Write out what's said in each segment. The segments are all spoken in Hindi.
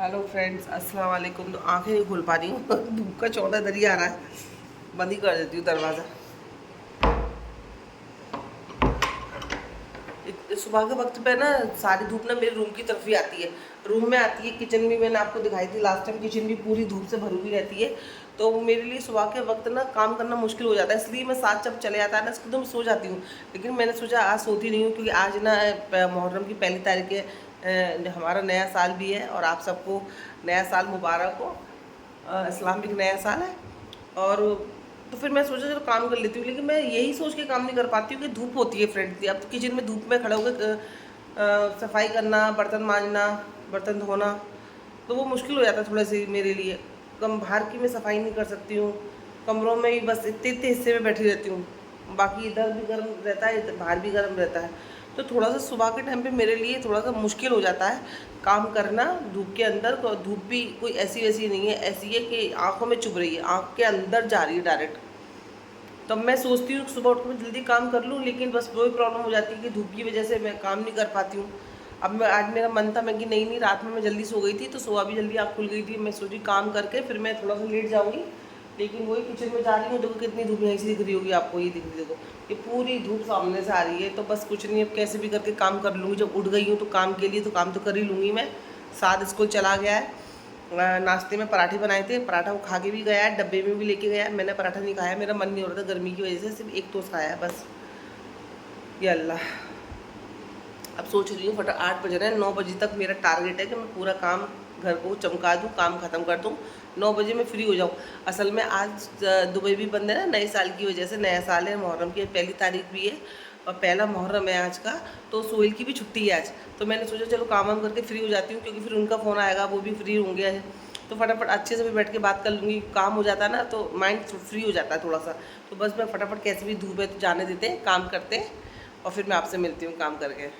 हेलो फ्रेंड्स, अस्सलाम वालेकुम। तो आंखें नहीं खोल पा रही हूँ धूप का चौदह दरिया आ रहा है। बंद ही कर देती हूँ दरवाज़ा। सुबह के वक्त पे ना सारी धूप ना मेरे रूम की तरफ ही आती है, रूम में आती है। किचन भी मैंने आपको दिखाई थी लास्ट टाइम, किचन भी पूरी धूप से भरी हुई रहती है। तो मेरे लिए सुबह के वक्त ना काम करना मुश्किल हो जाता है, इसलिए मैं साथ जब चले आता है ना इसको तो मैं सो जाती हूँ। लेकिन मैंने सोचा आज सोती नहीं हूँ, क्योंकि आज ना मुहर्रम की पहली तारीख है, हमारा नया साल भी है और आप सबको नया साल मुबारक हो। इस्लामिक नया साल है। और तो फिर मैं सोचा चलो काम कर लेती हूँ, लेकिन मैं यही सोच के काम नहीं कर पाती हूँ कि धूप होती है फ्रेंड। अब किचन में धूप में खड़े होकर सफाई करना, बर्तन मांजना, बर्तन धोना, तो वो मुश्किल हो जाता है थोड़ा सी मेरे लिए। कम बाहर की मैं सफाई नहीं कर सकती हूँ, कमरों में ही बस इतने इतने हिस्से में बैठी रहती हूँ। बाकी इधर भी गर्म रहता है, इधर बाहर भी गर्म रहता है। तो थोड़ा सा सुबह के टाइम पे मेरे लिए थोड़ा सा मुश्किल हो जाता है काम करना धूप के अंदर। धूप भी कोई ऐसी वैसी नहीं है, ऐसी है कि आंखों में चुभ रही है, आंख के अंदर जा रही है डायरेक्ट। तब मैं सोचती हूँ सुबह उठ कर जल्दी काम कर लूँ, लेकिन बस वही प्रॉब्लम हो जाती है कि धूप की वजह से मैं काम नहीं कर पाती हूँ। अब मैं आज मेरा मन था मैं कि नहीं नहीं, रात में मैं जल्दी सो गई थी तो सुबह भी जल्दी आँख खुल गई थी। मैं सोची काम करके फिर मैं थोड़ा सा लेट जाऊँगी, लेकिन वही किचन में जा रही हूँ। देखो कितनी धूप यहीं से दिख रही होगी आपको, ये दिख रही, देखो ये पूरी धूप सामने से आ रही है। तो बस कुछ नहीं, अब कैसे भी करके काम कर लूँगी। जब उठ गई हूँ तो काम के लिए तो काम तो कर ही लूँगी मैं। साथ स्कूल चला गया है, नाश्ते में पराठे बनाए थे, पराठा वो खा के भी गया है, डब्बे में भी लेके गया है। मैंने पराठा नहीं खाया, मेरा मन नहीं हो रहा था गर्मी की वजह से, सिर्फ एक टोस्ट खाया है बस। ये अल्लाह। अब सोच रही हूँ 8 बज रहे हैं, 9 बजे तक मेरा टारगेट है कि मैं पूरा काम घर को चमका दूँ, काम ख़त्म कर दूँ, 9 बजे मैं फ्री हो जाऊँ। असल में आज दुबई भी बंद है ना, नए साल की वजह से। नया साल है, मुहर्रम की पहली तारीख भी है और पहला मुहर्रम है आज का। तो सोहेल की भी छुट्टी है आज, तो मैंने सोचा चलो काम वाम करके फ्री हो जाती हूँ, क्योंकि फिर उनका फ़ोन आएगा, वो भी फ्री होंगे। तो फटाफट अच्छे से भी बैठ के बात कर लूँगी, काम हो जाता है ना तो माइंड फ्री हो जाता है थोड़ा सा। तो बस मैं फटाफट कैसे भी धूप है तो जाने देते हैं, काम करते हैं और फिर मैं आपसे मिलती हूँ काम करके।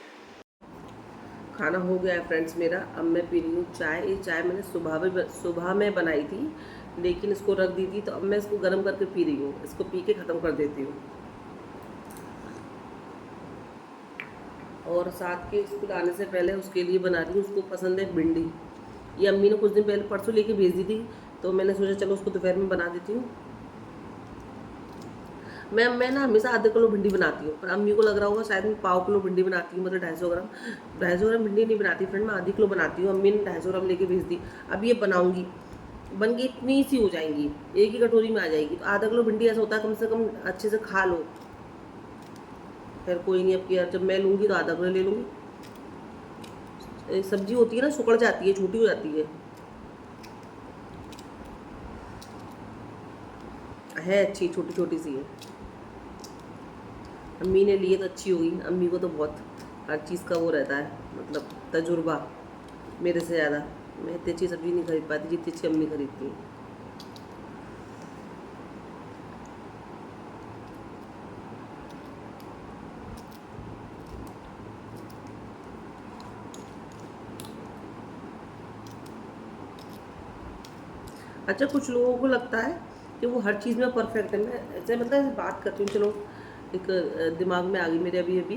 खाना हो गया है फ्रेंड्स मेरा। अब मैं पी रही हूँ चाय। ये चाय मैंने सुबह में बनाई थी, लेकिन इसको रख दी थी, तो अब मैं इसको गर्म करके पी रही हूँ। इसको पी के ख़त्म कर देती हूँ। और साथ के स्कूल आने से पहले उसके लिए बना रही हूँ, उसको पसंद है भिंडी। ये अम्मी ने कुछ दिन पहले परसों लेके भेज दी थी, तो मैंने सोचा चलो उसको दोपहर में बना देती हूँ। मैं ना हमेशा आधे किलो भिंडी बनाती हूँ, पर अम्मी को लग रहा होगा शायद मैं पाव किलो भिंडी बनाती हूँ, मतलब 250 ग्राम। 250 ग्राम भिंडी नहीं बनाती फ्रेंड, मैं आधी किलो बनाती हूँ। अम्मी ने 250 ग्राम लेके भेज दी। अब ये बनाऊँगी, बन के इतनी सी हो जाएंगी, एक ही कटोरी में आ जाएगी। तो आधा किलो भिंडी ऐसा होता है कम से कम अच्छे से खा लो। फिर कोई नहीं, अब यार जब मैं लूँगी तो आधा किलो ले लूँगी। सब्जी होती है ना, सुकड़ जाती है, छोटी हो जाती है अच्छी, छोटी छोटी सी है। अम्मी ने लिए तो अच्छी होगी, अम्मी को तो बहुत हर चीज़ का वो रहता है, मतलब तजुर्बा मेरे से ज़्यादा। मैं इतनी अच्छी सब्ज़ी नहीं खरीद पाती जितनी अच्छी अम्मी खरीदती हैं। अच्छा, कुछ लोगों को लगता है कि वो हर चीज़ में परफेक्ट है। मैं ऐसे मतलब ऐसे बात करती हूँ, चलो एक दिमाग में आ गई मेरे अभी अभी।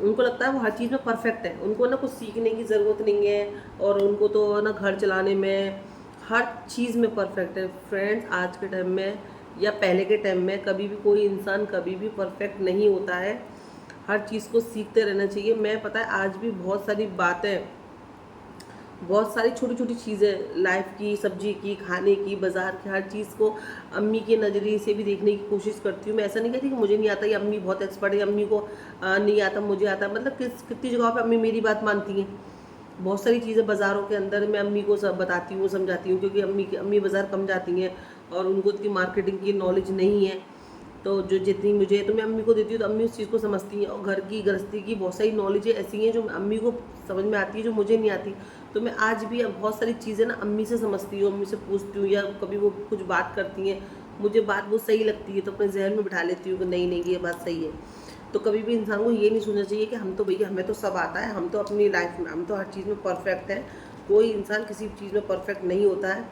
उनको लगता है वो हर चीज़ में परफेक्ट है, उनको ना कुछ सीखने की ज़रूरत नहीं है, और उनको तो ना घर चलाने में हर चीज़ में परफेक्ट है। फ्रेंड्स, आज के टाइम में या पहले के टाइम में कभी भी कोई इंसान कभी भी परफेक्ट नहीं होता है। हर चीज़ को सीखते रहना चाहिए। मैं पता है आज भी बहुत सारी बातें, बहुत सारी छोटी छोटी चीज़ें लाइफ की, सब्जी की, खाने की, बाज़ार की, हर चीज़ को अम्मी के नज़रिए से भी देखने की कोशिश करती हूँ। मैं ऐसा नहीं कहती कि मुझे नहीं आता, ये अम्मी बहुत एक्सपर्ट है, अम्मी को नहीं आता, मुझे आता। मतलब कितनी जगह पे अम्मी मेरी बात मानती हैं। बहुत सारी चीज़ें बाज़ारों के अंदर मैं अम्मी को सब बताती हूँ, समझाती हूँ, क्योंकि अम्मी बाज़ार कम जाती हैं और उनको इतनी मार्केटिंग की नॉलेज नहीं है। तो जो जितनी मुझे है तो मैं अम्मी को देती हूँ, तो अम्मी उस चीज़ को समझती हैं। और घर की गृहस्थी की बहुत सारी नॉलेज ऐसी हैं जो अम्मी को समझ में आती है, जो मुझे नहीं आती। तो मैं आज भी अब बहुत सारी चीज़ें ना अम्मी से समझती हूँ, अम्मी से पूछती हूँ, या कभी वो कुछ बात करती हैं, मुझे बात वो सही लगती है तो अपने जहन में बिठा लेती हूँ कि नहीं नहीं ये बात सही है। तो कभी भी इंसान को ये नहीं सोचना चाहिए कि हम तो भैया हमें तो सब आता है, हम तो अपनी लाइफ में हम तो हर चीज़ में परफेक्ट हैं। कोई इंसान किसी चीज़ में परफेक्ट नहीं होता है।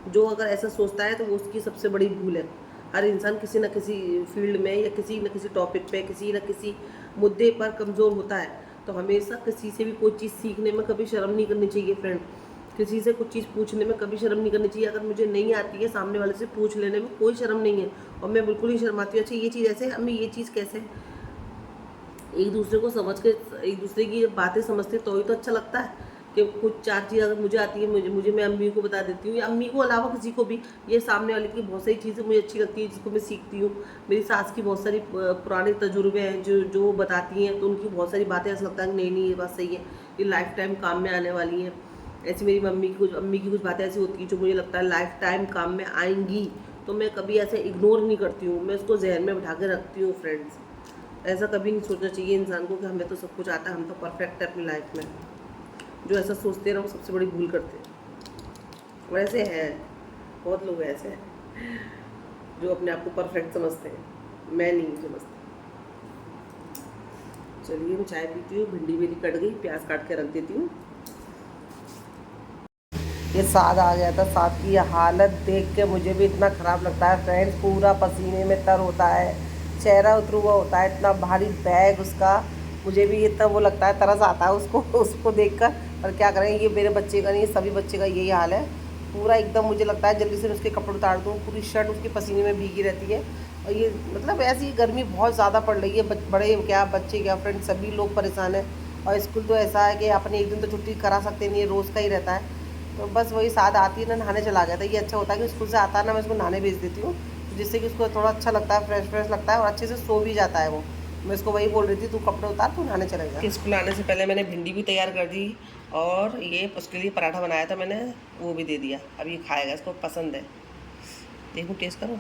जो अगर ऐसा सोचता है तो वो उसकी सबसे बड़ी भूल है। हर इंसान किसी न किसी फील्ड में या किसी न किसी टॉपिक पे, किसी न किसी मुद्दे पर कमज़ोर होता है। तो हमेशा किसी से भी कोई चीज़ सीखने में कभी शर्म नहीं करनी चाहिए फ्रेंड। किसी से कुछ चीज़ पूछने में कभी शर्म नहीं करनी चाहिए। अगर मुझे नहीं आती है, सामने वाले से पूछ लेने में कोई शर्म नहीं है, और मैं बिल्कुल ही शर्माती हूँ। अच्छा ये चीज़ ऐसे है, अम्मी ये चीज़ कैसे है? एक दूसरे को समझ के, एक दूसरे की जब बातें समझते तो ही तो अच्छा लगता है। कि कुछ 4 चीज़ अगर मुझे आती है, मुझे मैं अम्मी को बता देती हूँ, या अम्मी को अलावा किसी को भी, ये सामने वाले की बहुत सारी चीज़ें मुझे अच्छी लगती है जिसको मैं सीखती हूँ। मेरी सास की बहुत सारी पुराने तजुर्बे हैं जो जो वो बताती हैं, तो उनकी बहुत सारी बातें ऐसा लगता है कि नहीं नहीं ये बात सही है, ये लाइफ टाइम काम में आने वाली हैं। ऐसी मेरी अम्मी की कुछ बातें ऐसी होती हैं जो मुझे लगता है लाइफ टाइम काम में आएंगी, तो मैं कभी ऐसे इग्नोर नहीं करती हूँ, मैं उसको जहन में बिठा के रखती हूँ फ्रेंड्स। ऐसा कभी नहीं सोचना चाहिए इंसान को कि हमें तो सब कुछ आता है, हम तो परफेक्ट है अपनी लाइफ में। जो ऐसा सोचते हैं ना वो सबसे बड़ी भूल करते हैं। वैसे हैं बहुत लोग ऐसे हैं जो अपने आप को परफेक्ट समझते हैं, मैं नहीं समझती। चलिए मैं चाय पीती हूँ, भिंडी मेरी कट गई, प्याज काट के रख देती हूँ। ये साग आ गया था, साग की हालत देख के मुझे भी इतना ख़राब लगता है फ्रेंड्स, पूरा पसीने में तर होता है, चेहरा उतरा हुआ होता है, इतना भारी बैग उसका, मुझे भी इतना वो लगता है, तरस आता है उसको उसको देखकर। पर क्या करें, ये मेरे बच्चे का नहीं, सभी बच्चे का यही हाल है। पूरा एकदम मुझे लगता है जल्दी से उसके कपड़े उतार दूँ, पूरी शर्ट उसकी पसीने में भीगी रहती है। और ये मतलब ऐसी गर्मी बहुत ज़्यादा पड़ रही है, बड़े क्या बच्चे क्या फ्रेंड्स सभी लोग परेशान हैं। और स्कूल तो ऐसा है कि अपने एक दिन तो छुट्टी करा सकते नहीं है, रोज़ का ही रहता है। तो बस वही साथ आती है ना, नहाने चला गया था। ये अच्छा होता है कि स्कूल से आता है ना, मैं उसको नहाने भेज देती हूँ, जिससे कि उसको थोड़ा अच्छा लगता है, फ्रेश फ्रेश लगता है और अच्छे से सो भी जाता है वो। मैं उसको वही बोल रही थी, तू कपड़े उतार, तू नहाने चलेगा। कि स्कूल आने से पहले मैंने भिंडी भी तैयार कर दी, और ये उसके लिए पराठा बनाया था मैंने, वो भी दे दिया। अब ये खाएगा, इसको पसंद है। देखो टेस्ट करो।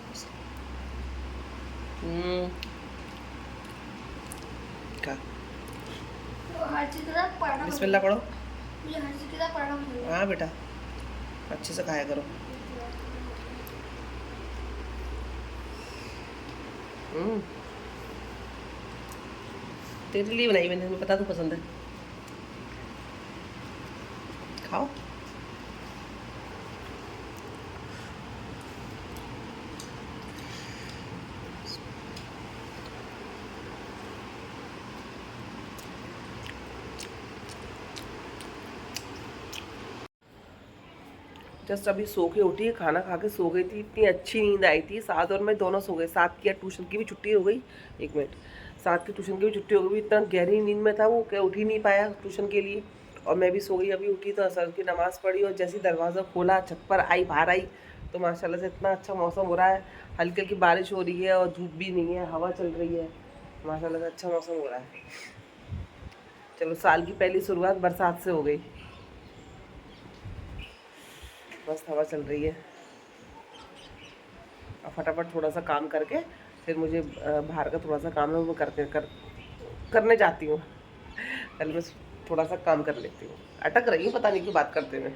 खा, बिस्मिल्लाह पढ़ो। हाँ बेटा, अच्छे से खाया करो। तेरे लिए बनाई मैंने, तुम्हें पता तो पसंद है, खाओ। जस्ट अभी सो के उठी, खाना खा के सो गई थी, इतनी अच्छी नींद आई थी। साथ और मैं दोनों सो गए, साथ की ट्यूशन की भी छुट्टी हो गई। 1 मिनट, साथ की ट्यूशन की भी छुट्टी हो गई, इतना गहरी नींद में था वो क्या उठ ही नहीं पाया ट्यूशन के लिए। और मैं भी सो गई, अभी उठी तो असर की नमाज़ पढ़ी, और जैसे दरवाज़ा खोला, छत पर आई, बाहर आई, तो माशाल्लाह से इतना अच्छा मौसम हो रहा है, हल्की हल्की बारिश हो रही है और धूप भी नहीं है, हवा चल रही है, माशाल्लाह से अच्छा मौसम हो रहा है। चलो साल की पहली शुरुआत बरसात से हो गई, मस्त हवा चल रही है। और फटाफट थोड़ा सा काम करके फिर मुझे बाहर का थोड़ा सा काम है वो करने जाती हूँ। पहले मैं थोड़ा सा काम कर लेती हूँ। अटक रही हूँ, पता नहीं क्यों बात करते हुए।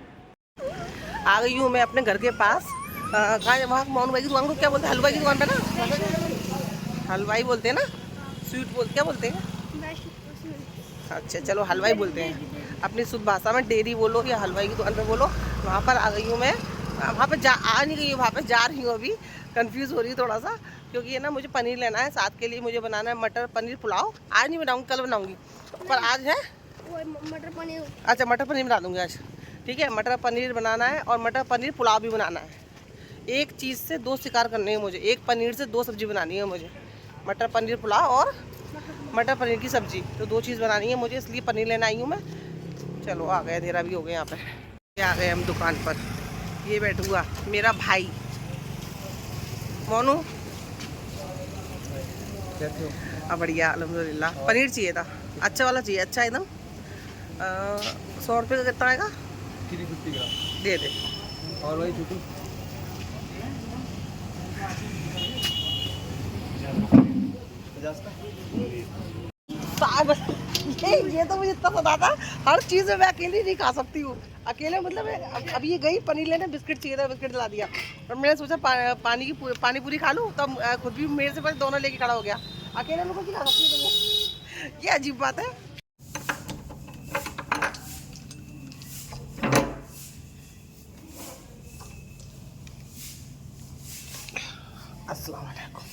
आ गई हूँ मैं अपने घर के पास। कहाँ वहाँ मोहन भाई की दुकान को क्या बोलते हैं, हलवाई की दुकान पे ना, हलवाई बोलते हैं ना, स्वीट बोलते क्या बोलते हैं? अच्छा चलो हलवाई बोलते हैं अपनी शुद्ध भाषा में, डेयरी बोलो या हलवाई की दुकान पे बोलो। वहाँ पर आ गई हूँ मैं, वहाँ पर आ नहीं गई हूँ, वहाँ पर जा रही हूँ अभी। कंफ्यूज हो रही है थोड़ा सा, क्योंकि ये ना मुझे पनीर लेना है, साथ के लिए मुझे बनाना है मटर पनीर पुलाव। आज नहीं बनाऊँगी, कल बनाऊँगी, पर आज है मटर पनीर। अच्छा मटर पनीर बना दूँगी आज, ठीक है। मटर पनीर बनाना है और मटर पनीर पुलाव भी बनाना है। एक चीज़ से 2 शिकार करने हैं मुझे, एक पनीर से 2 सब्ज़ी बनानी है मुझे, मटर पनीर पुलाव और मटर पनीर की सब्ज़ी, तो 2 चीज़ बनानी है मुझे, इसलिए पनीर लेना आई हूँ मैं। चलो आ गए, अंधेरा भी हो गया यहाँ पे। आ गए हम दुकान पर, ये बैठ हुआ मेरा भाई मोनू। हाँ बढ़िया अल्हम्दुलिल्लाह। पनीर चाहिए था, अच्छा वाला चाहिए, अच्छा एकदम। 100 रुपये का कितना आएगा? 350 ग्राम दे दे। और वही छोटू 50 का। ये तो मुझे इतना पता था, हर चीज़ में मैं अकेली नहीं खा सकती हूँ। अकेले मतलब अभी ये गई पनीर लेने, बिस्किट चाहिए था, बिस्किट दिला दिया। और मैंने सोचा पानी पूरी खा लूँ, तब खुद भी मेरे से पहले दोनों लेके खड़ा हो गया। अकेले लोगों की खा सकती हूँ, ये अजीब बात है। अस्सलाम वालेकुम।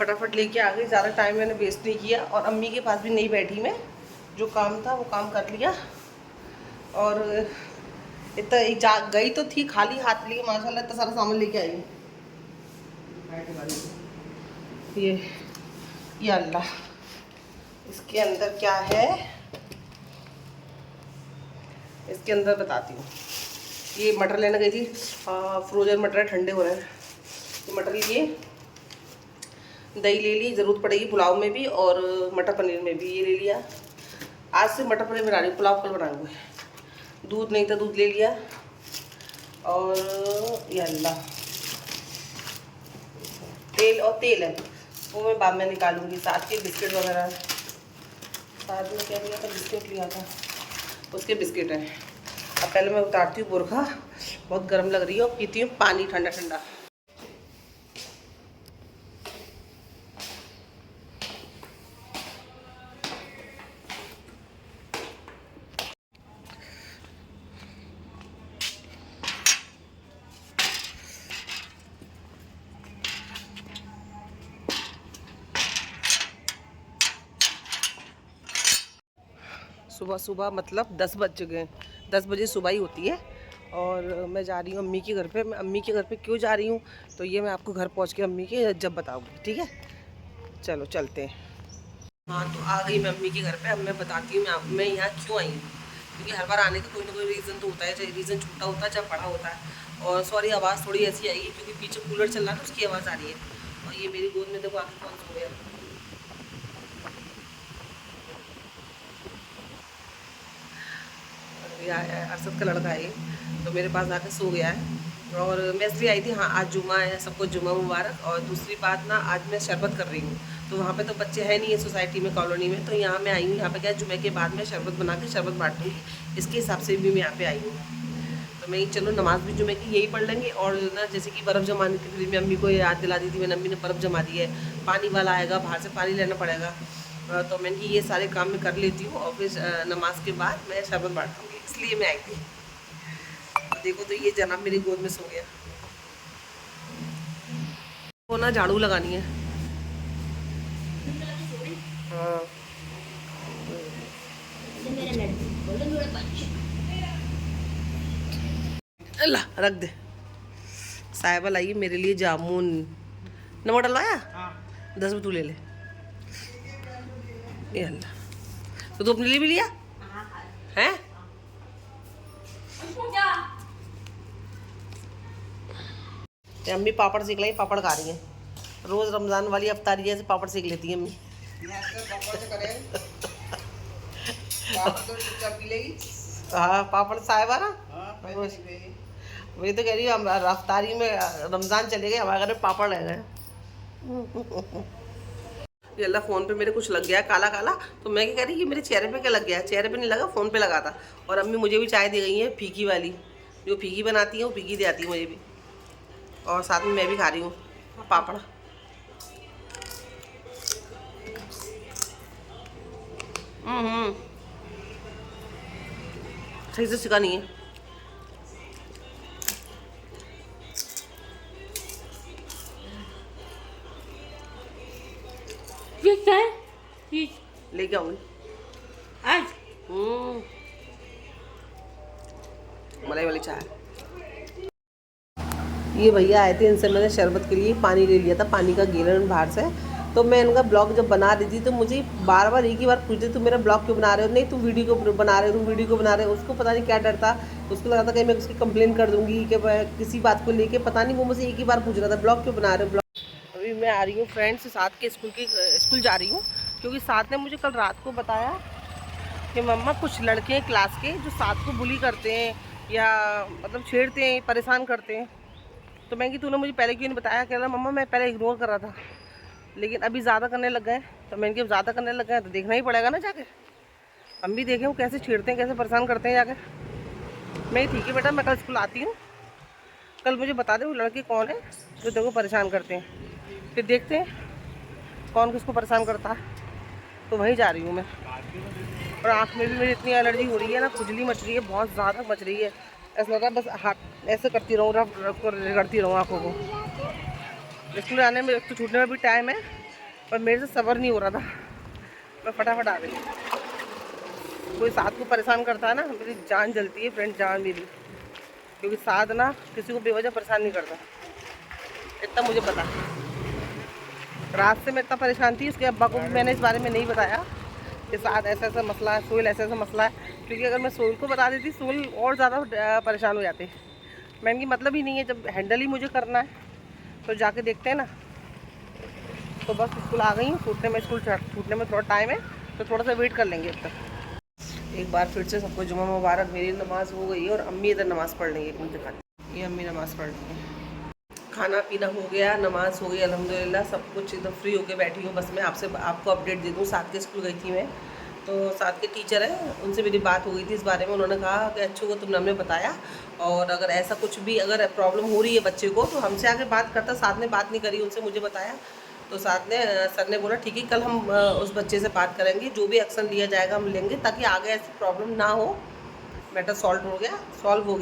फटाफट लेके आ गई, ज़्यादा टाइम मैंने वेस्ट नहीं किया। और अम्मी के पास भी नहीं बैठी मैं, जो काम था वो काम कर लिया। और इतना गई तो थी खाली हाथ लिए, माशाल्लाह इतना सारा सामान लेके आई हूँ। ये अल्लाह, इसके अंदर क्या है, इसके अंदर बताती हूँ। ये मटर लेने गई थी, फ्रोजन मटर ठंडे हो रहे हैं। तो मटर लिए, दही ले ली, ज़रूरत पड़ेगी पुलाव में भी और मटर पनीर में भी। ये ले लिया, आज से मटर पनीर बना रही हूँ, पुलाव कल बनाऊंगी। दूध नहीं था, दूध ले लिया। और ये अल्लाह, तेल है वो मैं बाद में निकालूंगी। साथ के बिस्किट वगैरह, साथ में क्या लिया था, बिस्किट लिया था, उसके बिस्किट हैं। अब पहले मैं उतारती हूँ बुरखा, बहुत गर्म लग रही है, और पीती हूँ पानी ठंडा ठंडा। सुबह सुबह मतलब 10 बज चुके हैं, 10 बजे सुबह ही होती है। और मैं जा रही हूँ अम्मी के घर पे। मैं अम्मी के घर पे क्यों जा रही हूँ तो ये मैं आपको घर पहुँच के अम्मी के जब बताऊँगी, ठीक है। चलो चलते हैं। हाँ, तो आ गई मैं अम्मी के घर पे। अब मैं बताती हूँ मैं यहाँ क्यों आई हूँ, क्योंकि हर बार आने का कोई ना कोई रीज़न तो होता है, चाहे रीज़न छोटा होता है चाहे बड़ा होता है। और सॉरी, आवाज़ थोड़ी ऐसी आएगी क्योंकि पीछे कूलर चल रहा है, उसकी आवाज़ आ रही है। और ये मेरी गोद में देखो आके कौन सो गया। अरसद का लड़का है, तो मेरे पास आके सो गया है। और मैं इसलिए आई थी, हाँ आज जुमा है, सबको जुमा मुबारक। और दूसरी बात ना, आज मैं शरबत कर रही हूँ, तो वहाँ पे तो बच्चे हैं नहीं है सोसाइटी में, कॉलोनी में। तो यहाँ मैं आई हूँ, यहाँ पे क्या जुमे के बाद में शरबत बना के शरबत बांटूँगी, इसके हिसाब से भी मैं यहाँ पे आई हूँ। तो मैं चलो नमाज़ भी जुमे की यही पढ़ लेंगे। और ना जैसे कि बर्फ़ जमाने के लिए मैं अम्मी को याद दिला दी थी, मैंने अम्मी ने बर्फ़ जमा दी है, पानी वाला आएगा, बाहर से पानी लेना पड़ेगा। तो मैंने ये सारे काम मैं कर लेती हूँ, और फिर नमाज के बाद मैं शरबत बांटूँगी, इसलिए मैं आई थी। तो देखो, तो ये जनाब मेरी गोद में सो गया। वो ना झाड़ू लगानी है। हाँ, अल्लाह रख दे। साहिबा लाई मेरे लिए जामुन, नमक डलवाया। 10 में तू ले ले। ये अल्लाह, तो तू अपने लिए भी लिया है। अम्मी पापड़ सेक लाई, पापड़ खा रही है। रोज रमजान वाली अफ्तारी जैसे पापड़ सेक लेती है अम्मी। हाँ, पापड़ साहिबा ना, वही तो कह रही हूँ, अफ्तारी में रमजान चले गए, हमारे घर में पापड़ रह गए। ये अल्लाह, फ़ोन पे मेरे कुछ लग गया काला काला। तो मैं क्या कह रही, ये मेरे चेहरे पे क्या लग गया, चेहरे पे नहीं लगा, फ़ोन पे लगा था। और अम्मी मुझे भी चाय दे गई है फीकी वाली, जो फीकी बनाती है वो फीकी दे आती है मुझे भी। और साथ में मैं भी खा रही हूँ पापड़। सही से सिखा नहीं है। लेके आऊंगी आज मलाई वाली चाय। ये भैया आए थे, इनसे मैंने शरबत के लिए पानी ले लिया था, पानी का गैलन बाहर से। तो मैं इनका ब्लॉग जब बना रही थी तो मुझे बार बार एक ही बार पूछते, तुम मेरा ब्लॉग क्यों बना रहे हो, नहीं तुम वीडियो को बना रहे हो, तुम वीडियो को बना रहे हो। उसको पता नहीं क्या डर था, उसको लगा था कहीं मैं उसकी कंप्लेन कर दूंगी कि किसी बात को लेके, पता नहीं वो मुझे एक ही बार पूछ रहा था ब्लॉग क्यों बना रहे हो ब्लॉग। अभी मैं आ रही हूँ फ्रेंड्स साथ के स्कूल जा रही हूँ, क्योंकि साथ ने मुझे कल रात को बताया कि मम्मा कुछ लड़के हैं क्लास के जो साथ को बुली करते हैं या मतलब छेड़ते हैं, परेशान करते हैं। तो मैं कि तूने मुझे पहले क्यों नहीं बताया। कह रहा मम्मा मैं पहले इग्नोर कर रहा था, लेकिन अभी ज़्यादा करने लग गए। तो मैंने कि ज़्यादा करने लग गए तो देखना ही पड़ेगा ना जाके, हम भी देखें वो कैसे छेड़ते हैं, कैसे परेशान करते हैं जाकर। मैं ठीक है बेटा, मैं कल स्कूल आती हूँ, कल मुझे बता दे वो लड़के कौन है जो देखो परेशान करते हैं, फिर देखते हैं कौन किसको परेशान करता है। तो वहीं जा रही हूँ मैं। और आँख में भी मेरी इतनी एलर्जी हो रही है ना, खुजली मच रही है, बहुत ज़्यादा मच रही है। ऐसा लग रहा है बस हाथ ऐसे करती रहूँ, रफ रफ कर रगड़ती रहूँ आँखों को। स्कूल आने में तो छूटने में भी टाइम है, पर मेरे से सब्र नहीं हो रहा था, मैं फटाफट आ गई। कोई साथ को परेशान करता है ना, मेरी जान जलती है फ्रेंड, जान मेरी, क्योंकि साथ ना किसी को बेवजह परेशान नहीं करता, इतना मुझे पता। रात से मैं इतना परेशान थी, उसके अब्बा को भी मैंने इस बारे में नहीं बताया कि साथ ऐसा ऐसा मसला है, सोहेल ऐसा ऐसा मसला है, क्योंकि अगर मैं सोहेल को बता देती सोहेल और ज़्यादा परेशान हो जाते। मैंने कि मतलब ही नहीं है, जब हैंडल ही मुझे करना है तो जाके देखते हैं ना। तो बस स्कूल आ गई हूँ, स्कूल छूटने में थोड़ा टाइम है, तो थोड़ा सा वेट कर लेंगे अब तक। एक बार फिर से सबको जुमा मुबारक। मेरी नमाज़ हो गई है और अम्मी इधर नमाज़ पढ़ रही है, मुझे दिखाती, ये अम्मी नमाज़ पढ़ रही है। खाना पीना हो गया, नमाज़ हो गई अल्हम्दुलिल्लाह, सब कुछ एकदम फ्री होके बैठी हूँ। बस मैं आपको अपडेट दे दूँ। साथ के स्कूल गई थी मैं, तो साथ के टीचर हैं, उनसे मेरी बात हो गई थी इस बारे में। उन्होंने कहा कि अच्छू को तुमने हमें बताया, और अगर ऐसा कुछ भी अगर प्रॉब्लम हो रही है बच्चे को तो हमसे आके बात करता। साथ ने बात नहीं करी उनसे, मुझे बताया। तो साथ ने सर ने बोला ठीक है, कल हम उस बच्चे से बात करेंगे, जो भी एक्शन लिया जाएगा हम लेंगे, ताकि आगे ऐसी प्रॉब्लम ना हो। मैटर सॉल्व हो गया, सॉल्व बोल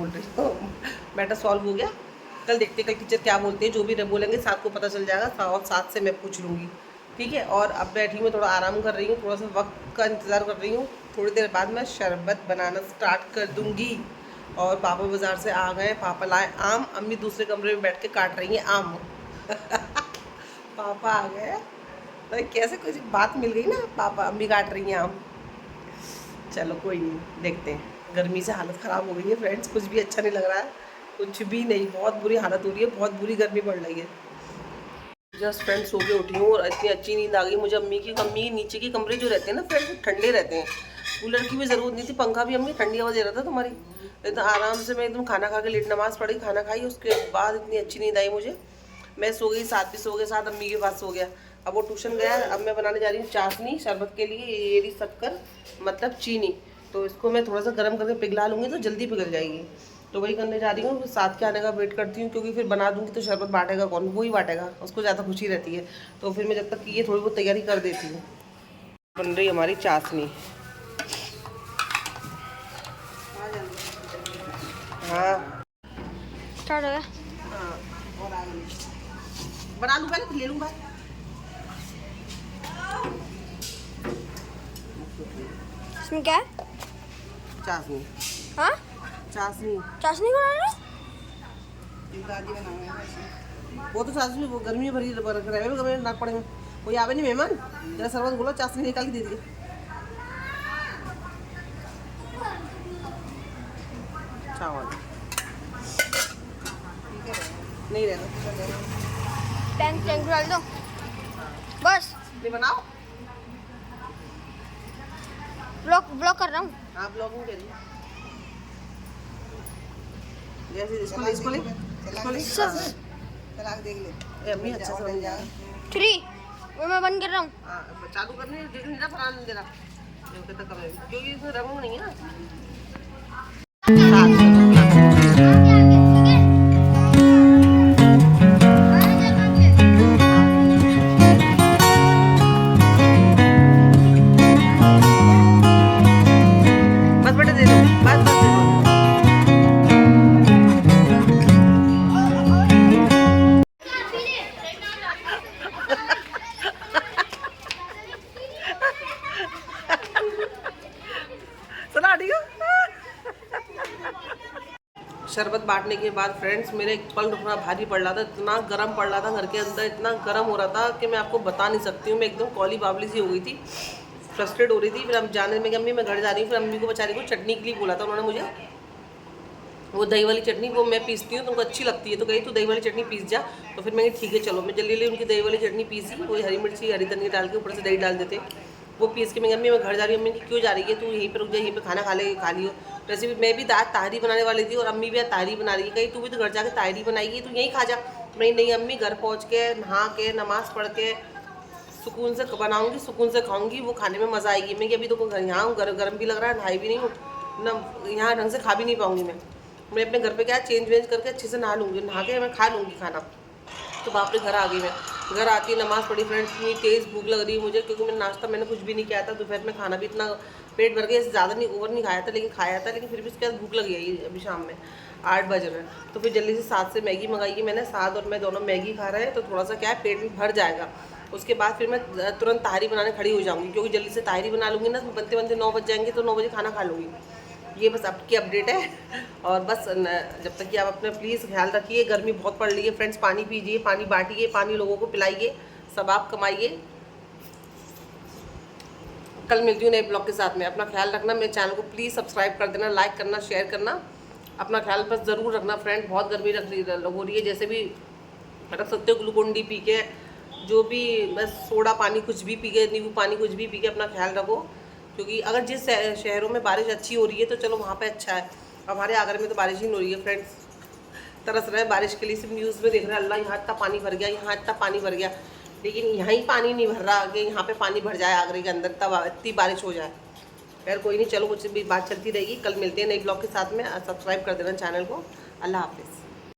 रही हूँ मैटर सॉल्व हो गया। कल देखते कल टीचर क्या बोलते हैं, जो भी बोलेंगे साथ को पता चल जाएगा, और साथ से मैं पूछ लूँगी, ठीक है। और अब बैठी मैं थोड़ा आराम कर रही हूँ, थोड़ा सा वक्त का इंतज़ार कर रही हूँ। थोड़ी देर बाद मैं शरबत बनाना स्टार्ट कर दूँगी। और पापा बाज़ार से आ गए, पापा लाए आम, अम्मी दूसरे कमरे में बैठ के काट रही हैं आम पापा आ गए तो कैसे कुछ बात मिल गई ना, पापा अम्मी काट रही हैं आम। चलो कोई नहीं, देखते हैं। गर्मी से हालत ख़राब हो गई है फ्रेंड्स, कुछ भी अच्छा नहीं लग रहा है, कुछ भी नहीं, बहुत बुरी हालत हो रही है, बहुत बुरी गर्मी पड़ रही है। जस्ट फ्रेंड्स सो के उठी हूँ और इतनी अच्छी नींद आ गई मुझे। अम्मी नीचे के कमरे जो रहते हैं ना फ्रेंड्स, ठंडे रहते हैं, कूलर की भी ज़रूरत नहीं थी, पंखा भी अम्मी ठंडी हवा दे रहा था तुम्हारी। एकदम आराम से मैं एकदम खाना खा के लेट, नमाज़ पढ़ी, खाना खाई, उसके बाद इतनी अच्छी नींद आई मुझे। मैं सो गई, साथ भी सो गए, साथ अम्मी के पास सो गया। अब वो ट्यूशन गया। अब मैं बनाने जा रही हूँ चाशनी शरबत के लिए, ये रही शक्कर मतलब चीनी। तो इसको मैं थोड़ा सा गर्म करके पिघला लूँगी तो जल्दी पिघल जाएगी, तो वही करने जा रही हूँ। फिर साथ के आने का वेट करती हूँ, क्योंकि फिर बना दूँगी तो शरबत बांटेगा कौन, वही बांटेगा, उसको ज़्यादा खुशी रहती है। तो फिर मैं जब तक ये थोड़ी बहुत तैयारी कर देती हूँ। बन रही हमारी चाशनी। हाँ स्टार्ट हो गया। हाँ, और आ गई। बना लूँ पहले, ले लूँ भाई। इसमें क्या है? चाशनी। हाँ, चाशनी चाशनी बना रहे हो? वो तो चाशनी वो गर्मी में भरी रख रहे हैं, नाक पड़े में कोई आवे नहीं मेहमान, जरा शरबत बोलो, चाशनी निकाल के दे दिए। चावल नहीं रहना, टैंक टैंक डाल दो बस। नहीं बनाओ। ब्लॉक कर रहा हूँ। आप ब्लॉगिंग करिए, जैसे इसको ले चला देख ले अम्मी, अच्छा से बन जाएगा। 3 वो मैं बंद कर रहा हूँ। हाँ चालू करने देख नहीं रहा, फरान दे रहा क्योंकि इसमें रंग नहीं है ना। बस बेटा दे दो, बस दे दो। शरबत बांटने के बाद फ्रेंड्स मेरे एक पल रुकना भारी पड़ रहा था, इतना गर्म पड़ रहा था घर के अंदर, इतना गर्म हो रहा था कि मैं आपको बता नहीं सकती हूँ। मैं एकदम कौली बावली सी हो गई थी, फ्रस्ट्रेट हो रही थी। फिर हम जाने में अम्मी मैं घर जा रही हूँ, फिर अम्मी को बेचारी को चटनी के लिए बोला था उन्होंने मुझे, वो दही वाली चटनी वो मैं पीसती हूँ, तुमको अच्छी लगती है, तो कही तू दही वाली चटनी पीस जा। तो फिर मैं ठीक है चलो, मैं जल्दी जल्दी उनकी दही वाली चटनी पीसी, वही हरी मिर्ची हरी धनिया डाल के ऊपर से दही डाल देते, वो पीस के। मैं अम्मी मैं घर जा रही हूँ। अम्मी क्यों जा रही है, तू यहीं पर रुक जा, यहीं पर खाना खा लियो। रेसिपी मैं भी ताहरी बनाने वाली थी और अम्मी भी ताहरी बना रही है, कहीं तू भी तो घर जाके ताहरी बनाएगी, तू यहीं खा जा। नहीं अम्मी, घर पहुँच के नहा के नमाज़ पढ़ के सुकून से बनाऊँगी, सुकून से खाऊँगी, वो खाने में मज़ा आएगी। मैं कि अभी तो यहाँ हूँ, गर्म भी लग रहा है, नहाई भी नहीं हूँ ना, यहाँ ढंग से खा भी नहीं पाऊँगी मैं अपने घर पे क्या चेंज वेंज करके अच्छे से नहा लूँगी, नहा के मैं खा लूँगी खाना। तो बाप रे घर आ गई मैं, घर आती नमाज़ पढ़ी फ्रेंड्स, इतनी तेज़ भूख लग रही है मुझे, क्योंकि मैंने कुछ भी नहीं किया था। दोपहर में खाना भी इतना पेट भर के ज़्यादा नहीं ओवर नहीं खाया था, लेकिन खाया था, लेकिन फिर भी उसके बाद भूख लगी है। अभी शाम में 8 बज रहे हैं, तो फिर जल्दी से साथ से मैगी मंगाई है मैंने। साथ और मैं दोनों मैगी खा रहे हैं, तो थोड़ा सा क्या है पेट में भर जाएगा। उसके बाद फिर मैं तुरंत ताहरी बनाने खड़ी हो जाऊँगी, क्योंकि जल्दी से ताहरी बना लूँगी ना तो बनते बनते 9 बज जाएंगे, तो 9 बजे खाना खा लूँगी। ये बस आपकी अपडेट है। और बस जब तक कि आप अपना प्लीज़ ख्याल रखिए, गर्मी बहुत पड़ रही है फ्रेंड्स, पानी पीजिए, पानी बांटिए, पानी लोगों को पिलाइए, सब आप कमाइए। कल मिलती हूँ नए ब्लॉग के साथ में। अपना ख्याल रखना, मेरे चैनल को प्लीज़ सब्सक्राइब कर देना, लाइक करना, शेयर करना। अपना ख्याल बस ज़रूर रखना फ्रेंड, बहुत गर्मी हो रही है, जैसे भी रख सकते हो, ग्लूकोन डी पी के, जो भी बस सोडा पानी कुछ भी पी के, नींबू पानी कुछ भी पी के अपना ख्याल रखो। क्योंकि अगर जिस शहरों में बारिश अच्छी हो रही है तो चलो वहाँ पे अच्छा है, हमारे आगरा में तो बारिश ही नहीं हो रही है फ्रेंड्स। तरस रहे हैं बारिश के लिए, सिर्फ न्यूज़ में देख रहे हैं, अल्लाह यहाँ इतना पानी भर गया, यहाँ इतना पानी भर गया, लेकिन यहाँ ही पानी नहीं भर रहा कि यहाँ पे पानी भर जाए आगरे के अंदर, तब इतनी बारिश हो जाए। खैर कोई नहीं, चलो कुछ भी बात चलती रहेगी। कल मिलते हैं नई ब्लॉग के साथ में। सब्सक्राइब कर देना चैनल को। अल्लाह हाफिज़।